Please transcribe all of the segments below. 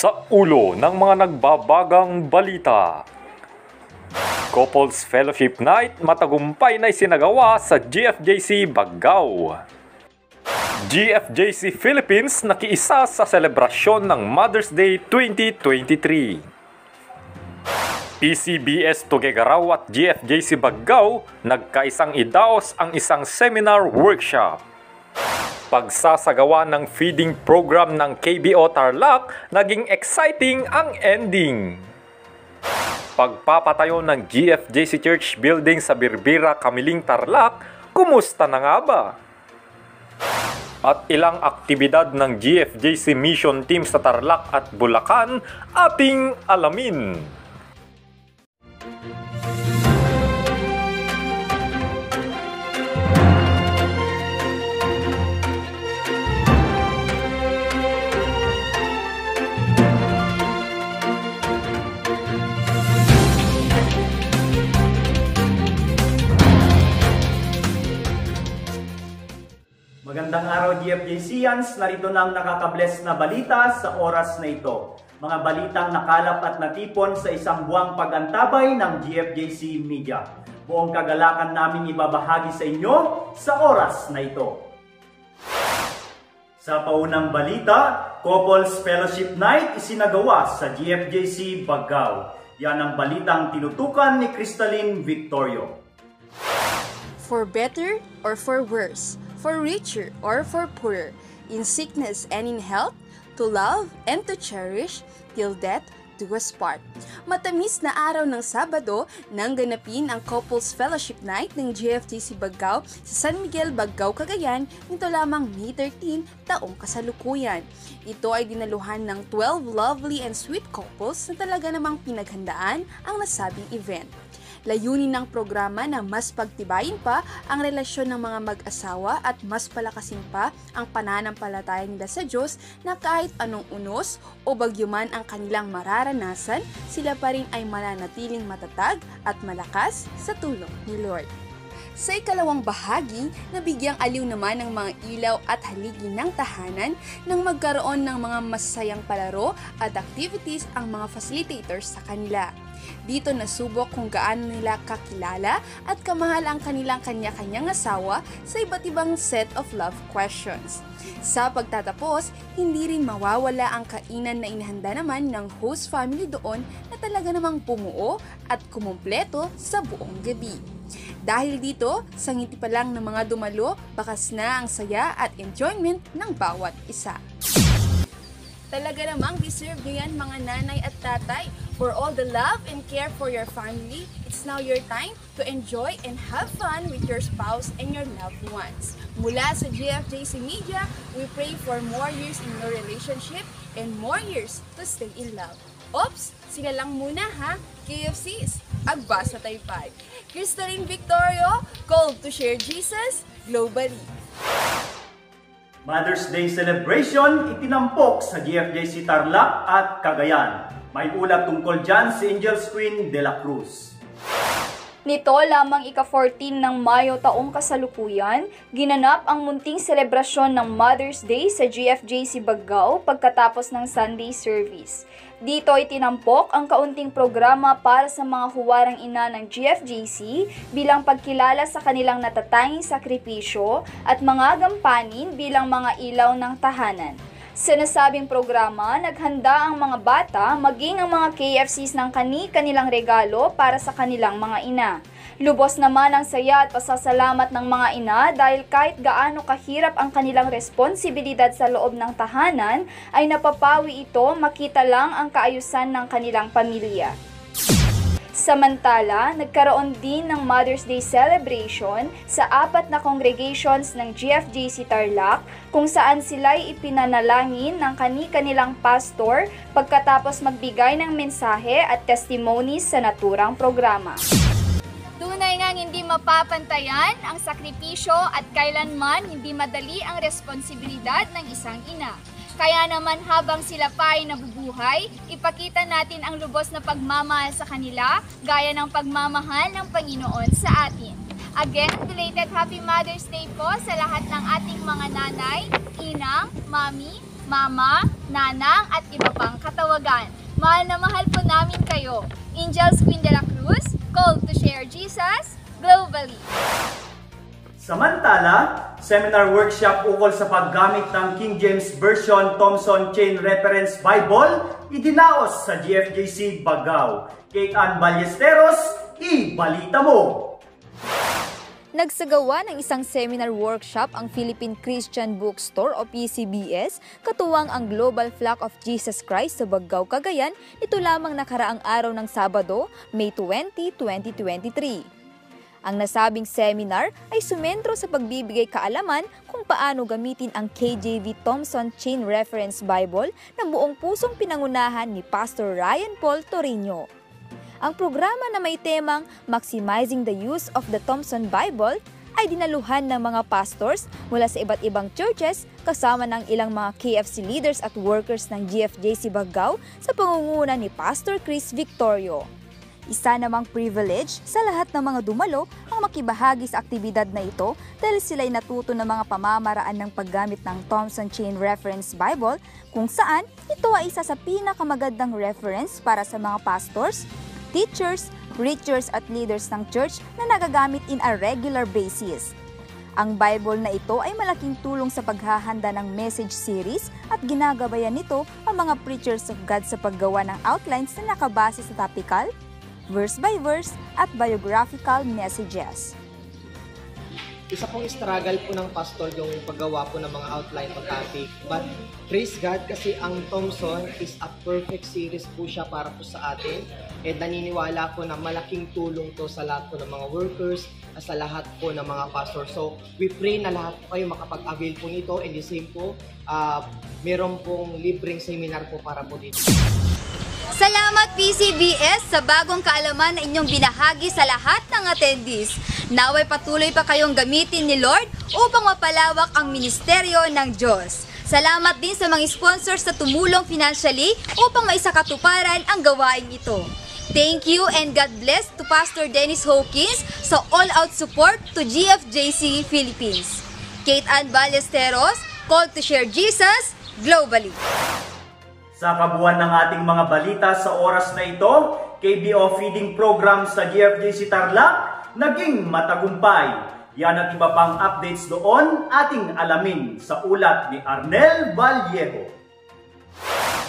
Sa ulo ng mga nagbabagang balita. Couples Fellowship Night matagumpay na isinagawa sa GFJC Baggao. GFJC Philippines nakiisa sa selebrasyon ng Mother's Day 2023. PCBS Tuguegarao at GFJC Baggao nagkaisang idaos ang isang seminar workshop. Pagsasagawa ng feeding program ng KBO Tarlac, naging exciting ang ending. Pagpapatayo ng GFJC Church Building sa Birbira, Kamiling, Tarlac, kumusta na nga ba? At ilang aktibidad ng GFJC Mission Team sa Tarlac at Bulacan, ating alamin. Magandang araw GFJCians, narito na ang nakakabless na balita sa oras na ito. Mga balitang nakalap at natipon sa isang buwang pag-antabay ng GFJC Media. Buong kagalakan namin ibabahagi sa inyo sa oras na ito. Sa paunang balita, Couples Fellowship Night isinagawa sa GFJC Baggao. Yan ang balitang tinutukan ni Crystalline Victorio. For better or for worse, for richer or for poorer, in sickness and in health, to love and to cherish, till death do us part. Matamis na araw ng Sabado nang ganapin ang Couples Fellowship Night ng GFJC Baggao sa San Miguel, Baggao, Cagayan, nito lamang May 13, taong kasalukuyan. Ito ay dinaluhan ng 12 lovely and sweet couples na talaga namang pinaghandaan ang nasabing event. Layunin ng programa na mas pagtibayin pa ang relasyon ng mga mag-asawa at mas palakasin pa ang pananampalataya nila sa Diyos na kahit anong unos o bagyo man ang kanilang mararanasan, sila pa rin ay mananatiling matatag at malakas sa tulong ni Lord. Sa ikalawang bahagi, nabigyang aliw naman ng mga ilaw at haligi ng tahanan nang magkaroon ng mga masasayang palaro at activities ang mga facilitators sa kanila. Dito nasubok kung gaano nila kakilala at kamahal ang kanilang kanya-kanyang asawa sa iba't ibang set of love questions. Sa pagtatapos, hindi rin mawawala ang kainan na inihanda naman ng host family doon na talaga namang pumuo at kumumpleto sa buong gabi. Dahil dito, sa ngiti pa lang ng mga dumalo, bakas na ang saya at enjoyment ng bawat isa. Talaga namang deserve nyo yan mga nanay at tatay. For all the love and care for your family, it's now your time to enjoy and have fun with your spouse and your loved ones. Mula sa GFJC Media, we pray for more years in your relationship and more years to stay in love. Oops! Sila lang muna ha, KFCs, Agbasa Taypay. Crystalline Victorio, called to share Jesus globally. Mother's Day celebration itinampok sa GFJC Tarlac at Cagayan. May ulat tungkol dyan si Angel's Queen de la Cruz. Nito lamang ika-14 ng Mayo taong kasalukuyan, ginanap ang munting selebrasyon ng Mother's Day sa GFJC Baggao pagkatapos ng Sunday service. Dito ay tinampok ang kaunting programa para sa mga huwarang ina ng GFJC bilang pagkilala sa kanilang natatanging sakripisyo at mga gampanin bilang mga ilaw ng tahanan. Sa nasabing programa, naghanda ang mga bata maging ang mga KFCs ng kani-kanilang regalo para sa kanilang mga ina. Lubos naman ang saya at pasasalamat ng mga ina dahil kahit gaano kahirap ang kanilang responsibilidad sa loob ng tahanan, ay napapawi ito makita lang ang kaayusan ng kanilang pamilya. Samantala, nagkaroon din ng Mother's Day celebration sa 4 na congregations ng GFJC Tarlac kung saan sila'y ipinanalangin ng kani-kanilang pastor pagkatapos magbigay ng mensahe at testimonies sa naturang programa. Tunay ngang hindi mapapantayan ang sakripisyo at kailanman hindi madali ang responsibilidad ng isang ina. Kaya naman habang sila pa ay nabubuhay, ipakita natin ang lubos na pagmamahal sa kanila gaya ng pagmamahal ng Panginoon sa atin. Again, belated Happy Mother's Day po sa lahat ng ating mga nanay, inang, mami, mama, nanang at iba pang katawag Panawagan. Mahal na mahal po namin kayo. Angels Queen de la Cruz, called to share Jesus globally. Samantala, seminar workshop ukol sa paggamit ng King James Version Thompson Chain Reference Bible idinaos sa GFJC Bagao. Kate Ann Ballesteros, ibalita mo! Nagsagawa ng isang seminar workshop ang Philippine Christian Bookstore o PCBS, katuwang ang Global Flock of Jesus Christ sa Bagao, Cagayan, ito lamang nakaraang araw ng Sabado, May 20, 2023. Ang nasabing seminar ay sumentro sa pagbibigay kaalaman kung paano gamitin ang KJV Thompson Chain Reference Bible na buong pusong pinangunahan ni Pastor Ryan Paul Torino. Ang programa na may temang Maximizing the Use of the Thompson Bible ay dinaluhan ng mga pastors mula sa iba't ibang churches kasama ng ilang mga KFC leaders at workers ng GFJC Bagao sa pangunguna ni Pastor Chris Victorio. Isa namang privilege sa lahat ng mga dumalo ang makibahagi sa aktibidad na ito dahil sila'y natuto ng mga pamamaraan ng paggamit ng Thompson Chain Reference Bible kung saan ito ay isa sa pinakamagandang reference para sa mga pastors, teachers, preachers at leaders ng church na nagagamit in a regular basis. Ang Bible na ito ay malaking tulong sa paghahanda ng message series at ginagabayan nito ang mga preachers of God sa paggawa ng outlines na nakabase sa topical, verse by verse at biographical messages. Isa pong struggle po ng pastor yung paggawa po ng mga outline o topic. But praise God kasi ang Thompson is a perfect series po siya para po sa atin. And naniniwala po na malaking tulong to sa lahat po ng mga workers, sa lahat po ng mga pastor. So we pray na lahat po kayo makapag-avail po nito. And the same po, meron pong libreng seminar po para po dito. Salamat PCBS sa bagong kaalaman na inyong binahagi sa lahat ng attendees. Naway patuloy pa kayong gamitin ni Lord upang mapalawak ang ministeryo ng Diyos. Salamat din sa mga sponsors na tumulong financially upang maisakatuparan ang gawain ito. Thank you and God bless to Pastor Dennis Hawkins sa all-out support to GFJC Philippines. Kate Ann Ballesteros, called to share Jesus globally. Sa kabuuan ng ating mga balita sa oras na ito, KBO feeding program sa GFJC Tarlac naging matagumpay. Yan at iba pang updates doon ating alamin sa ulat ni Arnel Vallejo.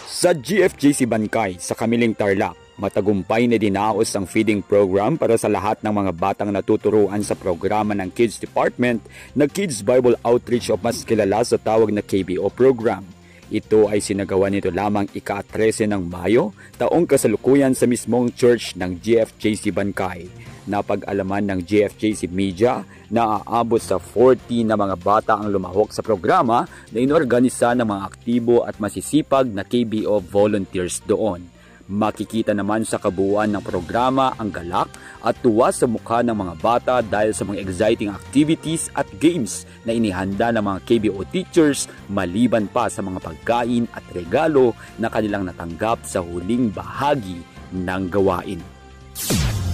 Sa GFJC Bancay sa Kamiling Tarlac, matagumpay na dinaos ang feeding program para sa lahat ng mga batang natuturuan sa programa ng Kids Department na Kids Bible Outreach o mas kilala sa tawag na KBO program. Ito ay sinagawa nito lamang ika-13 ng Mayo, taong kasalukuyan sa mismong church ng GFJC Bancay. Napag-alaman ng GFJC Media na aabot sa 40 na mga bata ang lumahok sa programa na inorganisa ng mga aktibo at masisipag na KBO volunteers doon. Makikita naman sa kabuuan ng programa ang galak at tuwa sa mukha ng mga bata dahil sa mga exciting activities at games na inihanda ng mga KBO teachers maliban pa sa mga pagkain at regalo na kanilang natanggap sa huling bahagi ng gawain.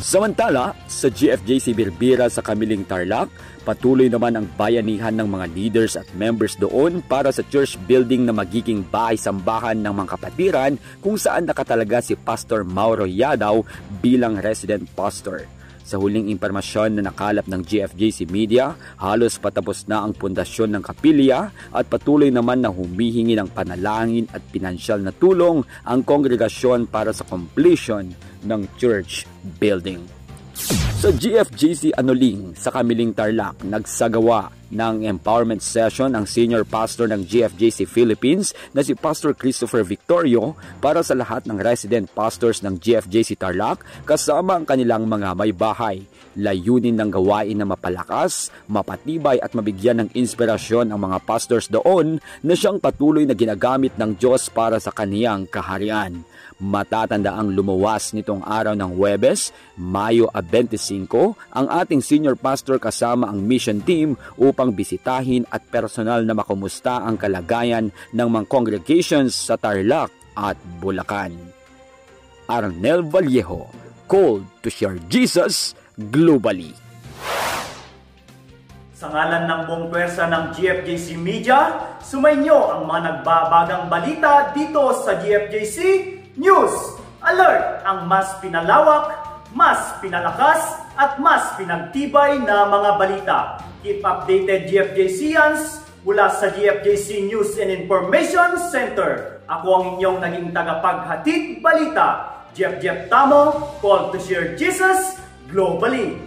Samantala, sa GFJC Birbira sa Kamiling Tarlac, patuloy naman ang bayanihan ng mga leaders at members doon para sa church building na magiging bahay-sambahan ng mga kapatiran kung saan nakatalaga si Pastor Mauro Yadaw bilang resident pastor. Sa huling impormasyon na nakalap ng GFJC Media, halos patapos na ang pundasyon ng kapilya at patuloy naman na humihingi ng panalangin at pinansyal na tulong ang kongregasyon para sa completion ng church building. Sa GFJC Anoling sa Kamiling Tarlac, nagsagawa ng empowerment session ang senior pastor ng GFJC Philippines na si Pastor Christopher Victorio para sa lahat ng resident pastors ng GFJC Tarlac kasama ang kanilang mga may bahay. Layunin ng gawain na mapalakas, mapatibay at mabigyan ng inspirasyon ang mga pastors doon na siyang patuloy na ginagamit ng Diyos para sa kaniyang kaharian. Matatanda ang lumuwas nitong araw ng Huwebes, Mayo 25, ang ating senior pastor kasama ang mission team upang bisitahin at personal na makumusta ang kalagayan ng mga congregations sa Tarlac at Bulacan. Arnel Vallejo, called to share Jesus globally. Sa ngalan ng buong pwersa ng GFJC Media, sumainyo ang mga nagbabagang balita dito sa GFJC News Alert! Ang mas pinalawak, mas pinalakas, at mas pinagtibay na mga balita. Keep updated GFJCians mula sa GFJC News and Information Center. Ako ang inyong naging tagapaghatid balita, Jeff Tamo, called to share Jesus globally.